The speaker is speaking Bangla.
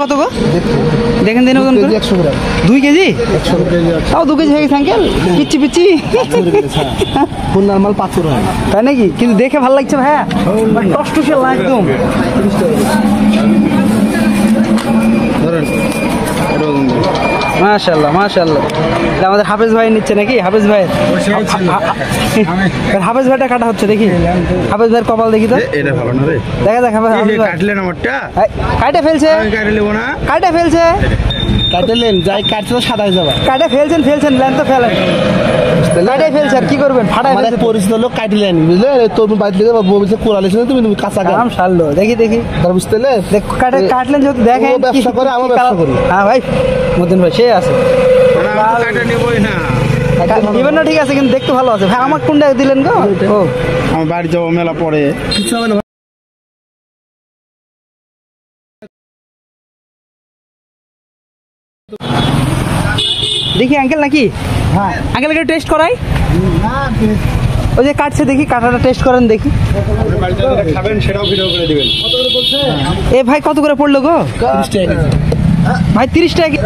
কত গো দেখেন দিন ওজন করে 2 কেজি তাও 2 কেজি হয়ে গেছে আঙ্কেল পিচ্ছি পিচ্ছি খুলনার মাল 500 টাকা তাই নাকি কিন্তু দেখে ভালো লাগছে ভাইয়া টসটসে একদম মাশাআল্লাহ মাশাআল্লাহ আমাদের হাফেজ ভাই নিচ্ছে নাকি হাফেজ ভাই হাফেজ ভাইটা কাটা হচ্ছে দেখি হাফেজ ভাইয়ের কপাল দেখি তো এটা ভালো না রে দেখা দেখ হাফেজ কাটলেন আমারটা কাটে ফেলছে কাটে নেব না কাটে ফেলছে কাটলেন যাই কাটতে তো সাদা হয়ে যাবে কাটে ফেলছেন লেন তো ফেলেন কাটে ফেলছে আর কি করবেন ফাটাই আমাদের পরিচিত লোক কাটলেন বুঝলে তোর বাড়ি থেকে বলছে কোরালিস না তুমি কাঁচা কাম শাললো দেখি তার বুঝতে দেখ কাটলেন যেহেতু দেখেন ব্যবসা করে আমার ব্যবসা করি হ্যাঁ ভাই মতিন ভাই সে আছে কাটা নেবই না নিবেন না ঠিক আছে কিন্তু দেখতে ভালো আছে ভাই আমার কোনটা দিলেন গো ও আমার বাড়ি যাবো মেলা পরে কিছু হবে না দেখি আঙ্কেল নাকি হ্যাঁ আঙ্কেলকে টেস্ট করাই ওই যে কাটছে দেখি কাটাটা টেস্ট করেন দেখি খাবেন সেটাও ভিডিও করে দিবেন এ ভাই কত করে পড়লো গো 30 টাকা ভাই 30 টাকা